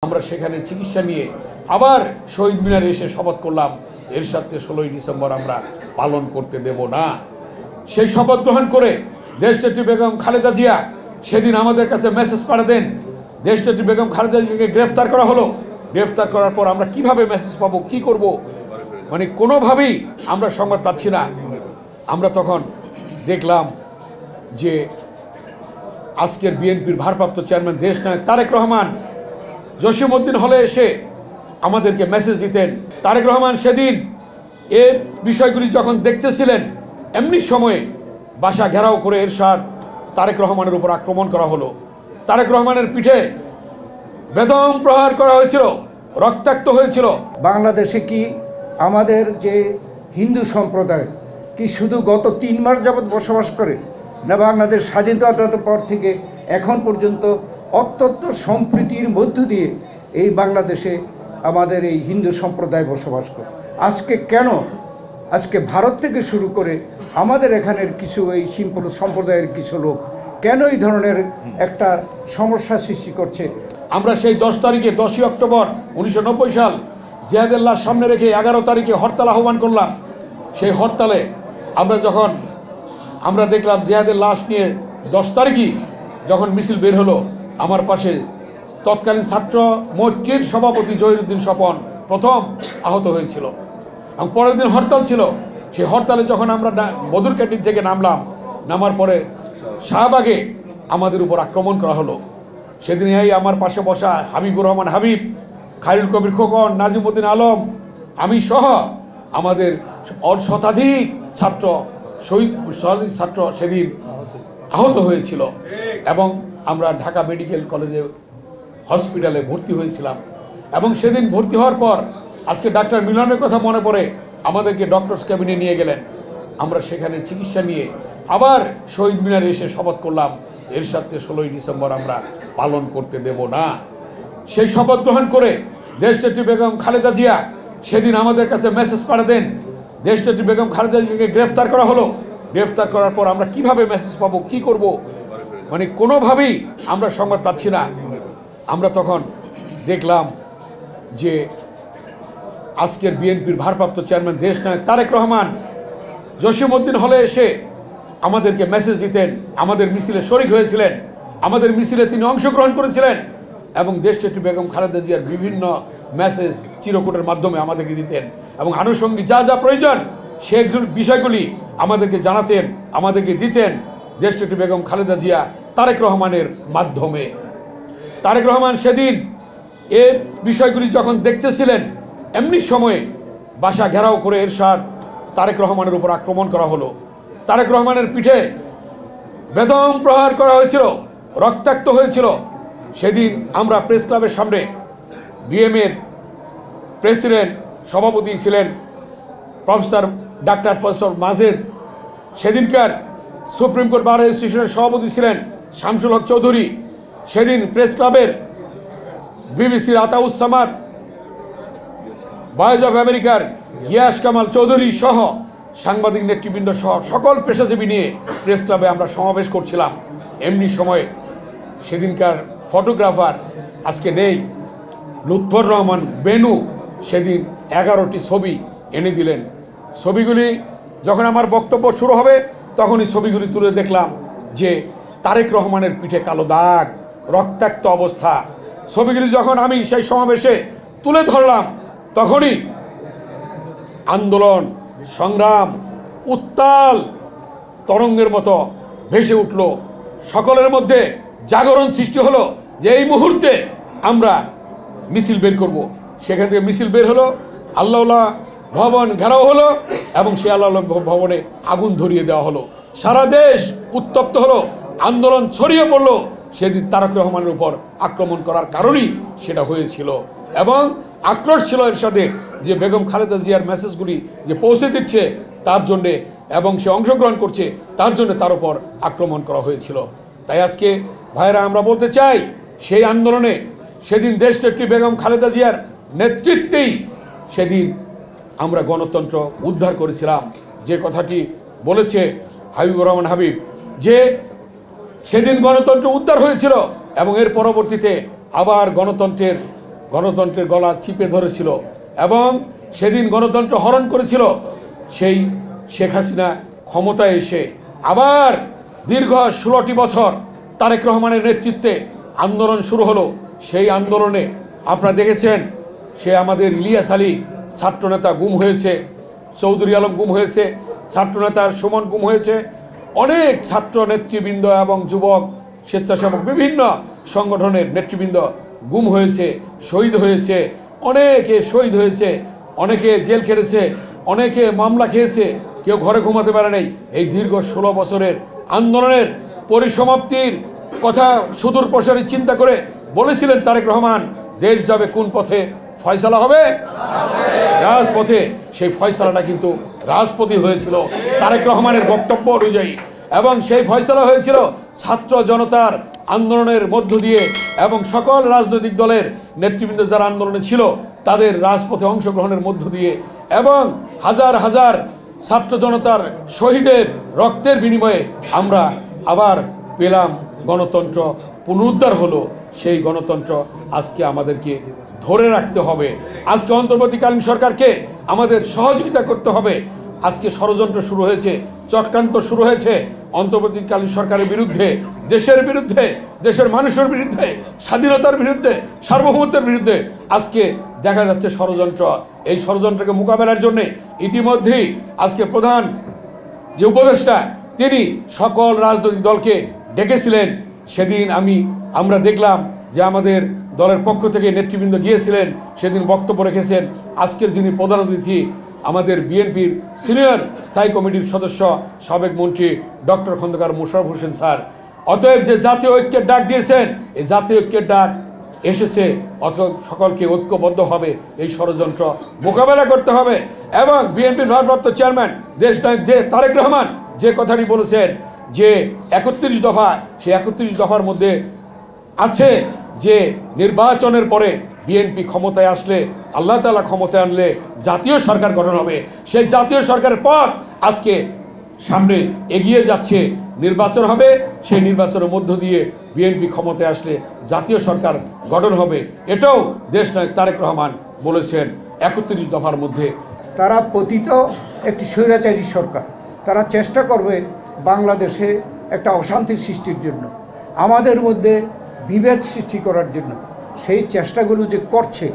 আমরা সেখানে চিকিৎসা নিয়ে আবার শহীদ মিনারে এসে শপথ করলাম এরশাদকে 16ই ডিসেম্বর আমরা পালন করতে দেব না। সেই শপথ গ্রহণ করে দেশনেত্রী বেগম খালেদা জিয়া সেদিন আমাদের কাছে মেসেজ পাঠাতেন। দেশনেত্রী বেগম খালেদা জিয়াকে গ্রেফতার করা হলো। গ্রেফতার করার পর আমরা কিভাবে মেসেজ পাবো, কি করব, মানে কোনোভাবেই আমরা সংবাদ পাচ্ছি না। আমরা তখন দেখলাম যে আজকের বিএনপির ভারপ্রাপ্ত চেয়ারম্যান দেশনায়ক তারেক রহমান জসিমউদ্দিন হলে এসে আমাদেরকে মেসেজ দিতেন। তারেক রহমান সেদিন এ বিষয়গুলি যখন দেখতেছিলেন, এমনি সময়ে বাসা ঘেরাও করে এরশাদ তারেক রহমানের উপর আক্রমণ করা হলো। তারেক রহমানের পিঠে বেদম প্রহার করা হয়েছিল, রক্তাক্ত হয়েছিল। বাংলাদেশে কি আমাদের যে হিন্দু সম্প্রদায় কি শুধু গত 3 মাস যাবৎ বসবাস করে, না বাংলাদেশ স্বাধীনতার পর থেকে এখন পর্যন্ত অত্যন্ত সম্প্রীতির মধ্য দিয়ে এই বাংলাদেশে আমাদের এই হিন্দু সম্প্রদায় বসবাস করে? আজকে কেন ভারত থেকে শুরু করে আমাদের এখানের কিছু এই সম্প্রদায়ের কিছু লোক কেন এই ধরনের একটা সমস্যা সৃষ্টি করছে? আমরা সেই 10 তারিখে 10ই অক্টোবর 1990 সাল জিয়াদের লাশ সামনে রেখে 11 তারিখে হরতাল আহ্বান করলাম। সেই হরতালে আমরা দেখলাম জিয়াদের লাশ নিয়ে 10 তারিখই যখন মিছিল বের হলো, আমার পাশে তৎকালীন ছাত্র মোর্চার সভাপতি জহিরুদ্দিন স্বপন প্রথম আহত হয়েছিল। এবং পরের দিন হরতাল ছিল। সেই হরতালে যখন আমরা মধুর ক্যান্টিন থেকে নামার পরে শাহবাগে আমাদের উপর আক্রমণ করা হলো। সেদিন এই আমার পাশে বসা হাবিবুর রহমান হাবিব, খায়রুল কবির খোকন, নাজিমউদ্দিন আলম, আমি সহ আমাদের শতাধিক শহীদ ছাত্র সেদিন আহত হয়েছিল এবং আমরা ঢাকা মেডিকেল কলেজে হসপিটালে ভর্তি হয়েছিলাম। এবং সেদিন ভর্তি হওয়ার পর আজকে ডাক্তার মিলনের কথা মনে পড়ে আমাদেরকে ডক্টরস ক্যাবিনে নিয়ে গেলেন। আমরা সেখানে চিকিৎসা নিয়ে আবার শহীদ মিনারে এসে শপথ করলাম এরশাদকে 16ই ডিসেম্বর আমরা পালন করতে দেব না। সেই শপথ গ্রহণ করে দেশনেত্রী বেগম খালেদা জিয়া সেদিন আমাদের কাছে মেসেজ পাঠাতেন। দেশনেত্রী বেগম খালেদা জিয়াকে গ্রেফতার করা হলো। গ্রেফতার করার পর আমরা কিভাবে মেসেজ পাবো, কি করব, মানে কোনোভাবেই আমরা সংবাদ পাচ্ছি না। আমরা তখন দেখলাম যে আজকের বিএনপির ভারপ্রাপ্ত চেয়ারম্যান দেশনায়ক তারেক রহমান জসিমউদ্দিন হলে এসে আমাদেরকে মেসেজ দিতেন। আমাদের মিছিলে শরিক হয়েছিলেন, আমাদের মিছিলে তিনি অংশগ্রহণ করেছিলেন এবং দেশনেত্রী বেগম খালেদা জিয়ার বিভিন্ন মেসেজ চিরকুটের মাধ্যমে আমাদেরকে দিতেন এবং আনুষঙ্গিক যা যা প্রয়োজন সেই বিষয়গুলি আমাদেরকে জানাতেন, আমাদেরকে দিতেন দেশনেত্রী বেগম খালেদা জিয়া তারেক রহমানের মাধ্যমে। তারেক রহমান সেদিন এ বিষয়গুলি যখন দেখতেছিলেন, এমনি সময়ে বাসা ঘেরাও করে এরশাদ তারেক রহমানের উপর আক্রমণ করা হলো। তারেক রহমানের পিঠে বেদম প্রহার করা হয়েছিল, রক্তাক্ত হয়েছিল। সেদিন আমরা প্রেস ক্লাবের সামনে বিএমের প্রেসিডেন্ট সভাপতি ছিলেন প্রফেসর মাজেদ, সেদিনকার সুপ্রিম কোর্ট বার অ্যাসোসিয়েশনের সভাপতি ছিলেন শামসুল হক চৌধুরী, সেদিন প্রেস ক্লাবের বিবিসির আতাউসামাদ, ভয়েস অফ আমেরিকার গিয়াস কামাল চৌধুরী সহ সাংবাদিক নেতৃবৃন্দ সহ সকল পেশাজীবী নিয়ে প্রেস ক্লাবে আমরা সমাবেশ করছিলাম। এমনি সময়ে সেদিনকার ফটোগ্রাফার আজকে নেই, লুৎফর রহমান বেনু সেদিন 11টি ছবি এনে দিলেন। ছবিগুলি যখন আমার বক্তব্য শুরু হবে তখনই ছবিগুলি তুলে দেখলাম যে তারেক রহমানের পিঠে কালো দাগ, রক্তাক্ত অবস্থা। ছবিগুলি যখন আমি সেই সমাবেশে তুলে ধরলাম তখনই আন্দোলন সংগ্রাম উত্তাল তরঙ্গের মতো ভেসে উঠল। সকলের মধ্যে জাগরণ সৃষ্টি হলো যে এই মুহূর্তে আমরা মিছিল বের করব। সেখান থেকে মিছিল বের হলো, আল্লাহ ভবন ঘেরাও হলো এবং সে আল্লাহ ভবনে আগুন ধরিয়ে দেওয়া হলো। সারা দেশ উত্তপ্ত হলো, আন্দোলন ছড়িয়ে পড়লো। সেদিন তারেক রহমানের উপর আক্রমণ করার কারণেই সেটা হয়েছিল এবং আক্রোশ ছিল এর সাথে যে বেগম খালেদা জিয়ার মেসেজগুলি যে পৌঁছে দিচ্ছে তার জন্যে এবং সে অংশগ্রহণ করছে তার জন্য তার উপর আক্রমণ করা হয়েছিল। তাই আজকে ভাইরা আমরা বলতে চাই সেই আন্দোলনে সেদিন দেশনেত্রী বেগম খালেদা জিয়ার নেতৃত্বেই সেদিন আমরা গণতন্ত্র উদ্ধার করেছিলাম। যে কথাটি বলেছে হাবিবুর রহমান হাবিব যে সেদিন গণতন্ত্র উদ্ধার হয়েছিল এবং এর পরবর্তীতে আবার গণতন্ত্রের গণতন্ত্রের গলা চিপে ধরেছিল এবং সেদিন গণতন্ত্র হরণ করেছিল, সেই শেখ হাসিনা ক্ষমতায় এসে আবার দীর্ঘ 16টি বছর তারেক রহমানের নেতৃত্বে আন্দোলন শুরু হলো। সেই আন্দোলনে আপনারা দেখেছেন, সে আমাদের ইলিয়াস আলী ছাত্রনেতা গুম হয়েছে, চৌধুরী আলম গুম হয়েছে, ছাত্রনেতা সুমন গুম হয়েছে, অনেক ছাত্র নেতৃবৃন্দ এবং যুবক স্বেচ্ছাসেবক বিভিন্ন সংগঠনের নেতৃবৃন্দ গুম হয়েছে, শহীদ হয়েছে, অনেকে শহীদ হয়েছে, অনেকে জেল খেটেছে, অনেকে মামলা খেয়েছে, কেউ ঘরে ঘুমাতে পারে নাই। এই দীর্ঘ 16 বছরের আন্দোলনের পরিসমাপ্তির কথা সুদূর প্রসারী চিন্তা করে বলেছিলেন তারেক রহমান, দেশ যাবে কোন পথে? ফয়সালা হবে রাজপথে। সেই ফয়সালাটা কিন্তু রাজপথে হয়েছিল তারেক রহমানের বক্তব্য অনুযায়ী, এবং সেই ফয়সালা হয়েছিল ছাত্র জনতার আন্দোলনের মধ্য দিয়ে এবং সকল রাজনৈতিক দলের নেতৃবৃন্দ যারা আন্দোলনে ছিল তাদের রাজপথে অংশগ্রহণের মধ্য দিয়ে, এবং হাজার হাজার ছাত্র জনতার শহীদের রক্তের বিনিময়ে আমরা আবার পেলাম গণতন্ত্র, পুনরুদ্ধার হলো। সেই গণতন্ত্র আজকে আমাদেরকে ধরে রাখতে হবে। আজকে অন্তর্বর্তীকালীন সরকারকে আমাদের সহযোগিতা করতে হবে। আজকে ষড়যন্ত্র শুরু হয়েছে, চক্রান্ত শুরু হয়েছে অন্তর্বর্তীকালীন সরকারের বিরুদ্ধে, দেশের বিরুদ্ধে, দেশের মানুষের বিরুদ্ধে, স্বাধীনতার বিরুদ্ধে, সার্বভৌমত্বের বিরুদ্ধে। আজকে দেখা যাচ্ছে ষড়যন্ত্র। এই ষড়যন্ত্রকে মোকাবেলার জন্যে ইতিমধ্যেই আজকে প্রধান যে উপদেষ্টা তিনি সকল রাজনৈতিক দলকে ডেকেছিলেন। সেদিন আমরা দেখলাম যে আমাদের দলের পক্ষ থেকে নেতৃবৃন্দ গিয়েছিলেন, সেদিন বক্তব্য রেখেছেন আজকের যিনি প্রধান অতিথি আমাদের বিএনপির সিনিয়র স্থায়ী কমিটির সদস্য সাবেক মন্ত্রী ডক্টর খন্দকার মোশাররফ হোসেন স্যার। অতএব যে জাতীয় ঐক্যের ডাক দিয়েছেন, এই জাতীয় ঐক্যের ডাক এসেছে, অথবা সকলকে ঐক্যবদ্ধভাবে এই ষড়যন্ত্র মোকাবেলা করতে হবে। এবং বিএনপির ভারপ্রাপ্ত চেয়ারম্যান দেশ নায়ক তারেক রহমান যে কথাটি বলেছেন যে 31 দফা, সেই 31 দফার মধ্যে আছে যে নির্বাচনের পরে বিএনপি ক্ষমতায় আসলে, আল্লাহ তাআলা ক্ষমতায় আনলে জাতীয় সরকার গঠন হবে। সেই জাতীয় সরকারের পথ আজকে সামনে এগিয়ে যাচ্ছে। নির্বাচন হবে, সেই নির্বাচনের মধ্য দিয়ে বিএনপি ক্ষমতায় আসলে জাতীয় সরকার গঠন হবে। এটাও দেশনায়ক তারেক রহমান বলেছেন 31 দফার মধ্যে। তারা পতিত একটি স্বৈরাচারী সরকার, তারা চেষ্টা করবে বাংলাদেশে একটা অশান্তি সৃষ্টির জন্য, আমাদের মধ্যে বিভেদ সৃষ্টি করার জন্য। সেই চেষ্টাগুলো যে করছে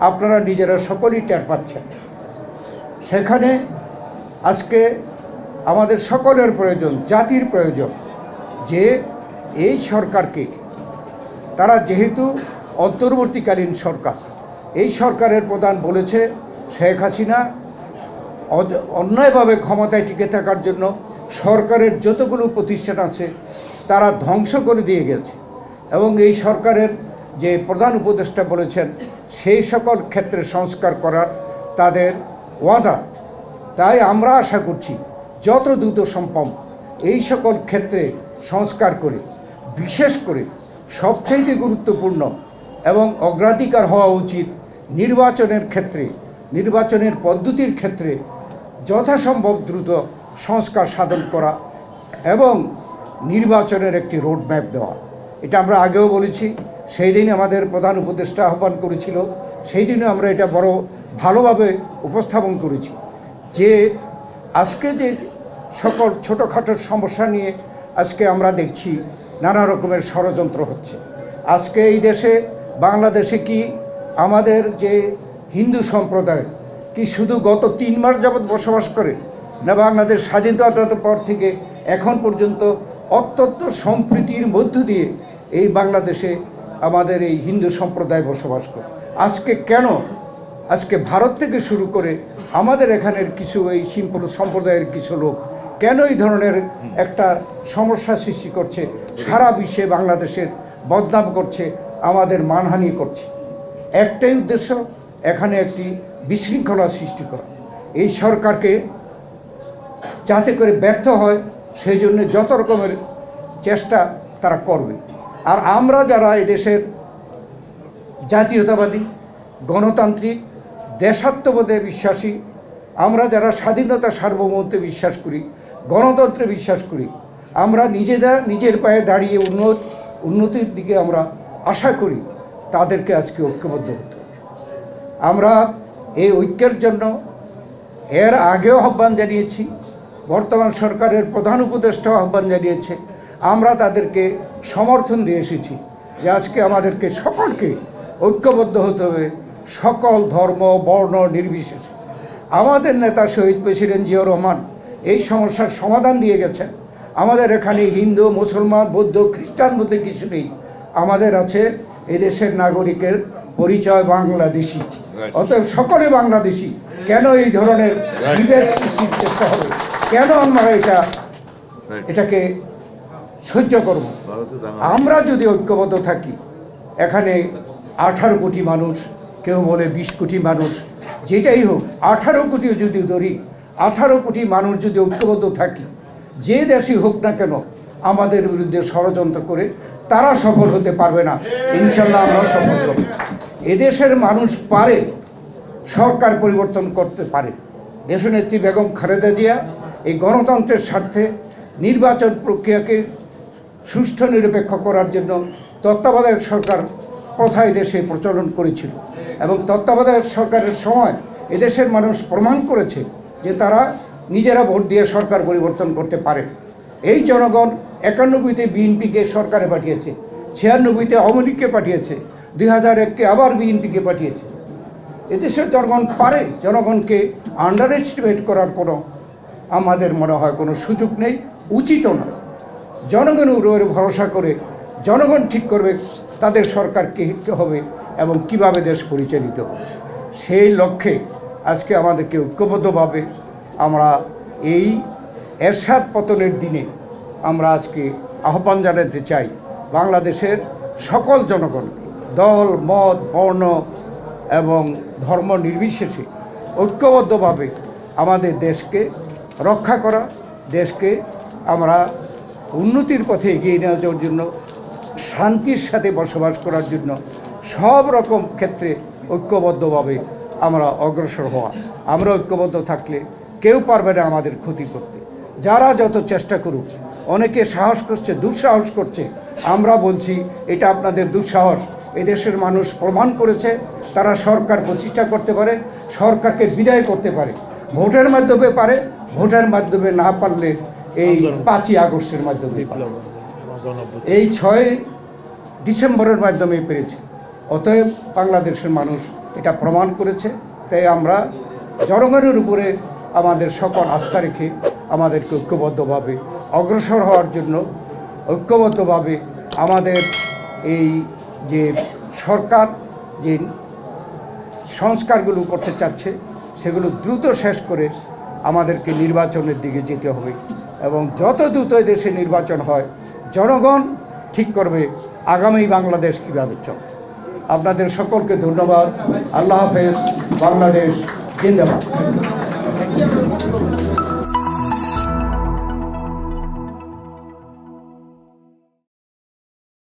আপনারা নিজেরা সকলেই টের পাচ্ছেন। সেখানে আজকে আমাদের সকলের প্রয়োজন, জাতির প্রয়োজন যে এই সরকারকে, তারা যেহেতু অন্তর্বর্তীকালীন সরকার, এই সরকারের প্রধান বলেছে শেখ হাসিনা অন্যায়ভাবে ক্ষমতায় টিকে থাকার জন্য সরকারের যতগুলো প্রতিষ্ঠান আছে তারা ধ্বংস করে দিয়ে গেছে, এবং এই সরকারের যে প্রধান উপদেষ্টা বলেছেন সেই সকল ক্ষেত্রে সংস্কার করার তাদের ওয়াদা। তাই আমরা আশা করছি যত দ্রুত সম্ভব এই সকল ক্ষেত্রে সংস্কার করে, বিশেষ করে সবচাইতে গুরুত্বপূর্ণ এবং অগ্রাধিকার হওয়া উচিত নির্বাচনের ক্ষেত্রে, নির্বাচনের পদ্ধতির ক্ষেত্রে যথাসম্ভব দ্রুত সংস্কার সাধন করা এবং নির্বাচনের একটি রোডম্যাপ দেওয়া। এটা আমরা আগেও বলেছি, সেই দিন আমাদের প্রধান উপদেষ্টা আহ্বান করেছিল, সেই দিনও আমরা এটা বড় ভালোভাবে উপস্থাপন করেছি যে আজকে যে সকল ছোটোখাটো সমস্যা নিয়ে আজকে আমরা দেখছি নানা রকমের ষড়যন্ত্র হচ্ছে। আজকে এই দেশে বাংলাদেশে কি আমাদের যে হিন্দু সম্প্রদায় কি শুধু গত 3 মাস যাবৎ বসবাস করে, না বাংলাদেশ স্বাধীনতার পর থেকে এখন পর্যন্ত অত্যন্ত সম্প্রীতির মধ্য দিয়ে এই বাংলাদেশে আমাদের এই হিন্দু সম্প্রদায় বসবাস করে? আজকে কেন আজকে ভারত থেকে শুরু করে আমাদের এখানের কিছু এই সিম্পল সম্প্রদায়ের কিছু লোক কেন এই ধরনের একটা সমস্যা সৃষ্টি করছে, সারা বিশ্বে বাংলাদেশের বদনাম করছে, আমাদের মানহানি করছে? একটাই উদ্দেশ্য, এখানে একটি বিশৃঙ্খলা সৃষ্টি করা। এই সরকারকে যাতে করে ব্যর্থ হয় সেই জন্য যত রকমের চেষ্টা তারা করবে। আর আমরা যারা এই দেশের জাতীয়তাবাদী, গণতান্ত্রিক, দেশাত্মবোধে বিশ্বাসী, আমরা যারা স্বাধীনতা সার্বভৌমত্বে বিশ্বাস করি, গণতন্ত্রে বিশ্বাস করি, আমরা নিজের পায়ে দাঁড়িয়ে উন্নতির দিকে আমরা আশা করি, তাদেরকে আজকে ঐক্যবদ্ধ হতে হবে। আমরা এই ঐক্যের জন্য এর আগেও আহ্বান জানিয়েছি, বর্তমান সরকারের প্রধান উপদেষ্টাও আহ্বান জানিয়েছে। আমরা তাদেরকে সমর্থন দিয়ে এসেছি যে আজকে আমাদেরকে সকলকে ঐক্যবদ্ধ হতে হবে, সকল ধর্ম বর্ণ নির্বিশেষে। আমাদের নেতা শহীদ প্রেসিডেন্ট জিয়াউর রহমান এই সমস্যার সমাধান দিয়ে গেছেন। আমাদের এখানে হিন্দু, মুসলমান, বৌদ্ধ, খ্রিস্টান বলতে কিছু নেই। আমাদের আছে এদেশের নাগরিকের পরিচয় বাংলাদেশি, অতএব সকলে বাংলাদেশি। কেন এই ধরনের বিভেদ সৃষ্টির চেষ্টা হবে? কেন আমরা এটাকে সহ্য করব? আমরা যদি ঐক্যবদ্ধ থাকি, এখানে 18 কোটি মানুষ, কেউ বলে 20 কোটি মানুষ, যেটাই হোক 18 কোটিও যদি ধরি, 18 কোটি মানুষ যদি ঐক্যবদ্ধ থাকি, যে দেশই হোক না কেন আমাদের বিরুদ্ধে ষড়যন্ত্র করে তারা সফল হতে পারবে না। ইনশাল্লাহ আমরা সফল হব। এদেশের মানুষ পারে, সরকার পরিবর্তন করতে পারে। দেশনেত্রী বেগম খালেদা জিয়া এই গণতন্ত্রের স্বার্থে নির্বাচন প্রক্রিয়াকে সুষ্ঠু নিরপেক্ষ করার জন্য তত্ত্বাবধায়ক সরকার প্রথায় দেশে প্রচলন করেছিল, এবং তত্ত্বাবধায়ক সরকারের সময় এদেশের মানুষ প্রমাণ করেছে যে তারা নিজেরা ভোট দিয়ে সরকার পরিবর্তন করতে পারে। এই জনগণ 91-তে বিএনপিকে সরকারে পাঠিয়েছে, 96-তে আওয়ামী লীগকে পাঠিয়েছে, 2001-কে আবার বিএনপিকে পাঠিয়েছে। এদেশের জনগণ পারে। জনগণকে আন্ডার এস্টিমেট করার কোনো আমাদের মনে হয় কোনো সুযোগ নেই, উচিত নয়। জনগণের উপরে ভরসা করে জনগণ ঠিক করবে তাদের সরকার কে হবে এবং কিভাবে দেশ পরিচালিত হবে। সেই লক্ষ্যে আজকে আমাদেরকে ঐক্যবদ্ধভাবে আমরা এই এরশাদ পতনের দিনে আমরা আজকে আহ্বান জানাতে চাই বাংলাদেশের সকল জনগণকে, দল মত বর্ণ এবং ধর্ম নির্বিশেষে ঐক্যবদ্ধভাবে আমাদের দেশকে রক্ষা করা, দেশকে আমরা উন্নতির পথে এগিয়ে নেওয়ার জন্য, শান্তির সাথে বসবাস করার জন্য সব রকম ক্ষেত্রে ঐক্যবদ্ধভাবে আমরা অগ্রসর হওয়া। আমরা ঐক্যবদ্ধ থাকলে কেউ পারবে না আমাদের ক্ষতি করতে। যারা যত চেষ্টা করুক, অনেকে সাহস করছে, দুঃসাহস করছে, আমরা বলছি এটা আপনাদের দুঃসাহস। এদেশের মানুষ প্রমাণ করেছে তারা সরকার প্রতিষ্ঠা করতে পারে, সরকারকে বিদায় করতে পারে। ভোটের মাধ্যমে পারে, ভোটের মাধ্যমে না পারলে এই 5ই আগস্টের মাধ্যমে, এই 6 ডিসেম্বরের মাধ্যমে পেরেছে। অতএব বাংলাদেশের মানুষ এটা প্রমাণ করেছে। তাই আমরা জনগণের উপরে আমাদের সকল আস্থা রেখে আমাদেরকে ঐক্যবদ্ধভাবে অগ্রসর হওয়ার জন্য, ঐক্যবদ্ধভাবে আমাদের এই যে সরকার যে সংস্কারগুলো করতে চাচ্ছে সেগুলো দ্রুত শেষ করে আমাদেরকে নির্বাচনের দিকে যেতে হবে, এবং যত দ্রুত দেশে নির্বাচন হয় জনগণ ঠিক করবে আগামী বাংলাদেশ কীভাবে চলে। আপনাদের সকলকে ধন্যবাদ। আল্লাহ হাফেজ। বাংলাদেশ জিন্দাবাদ।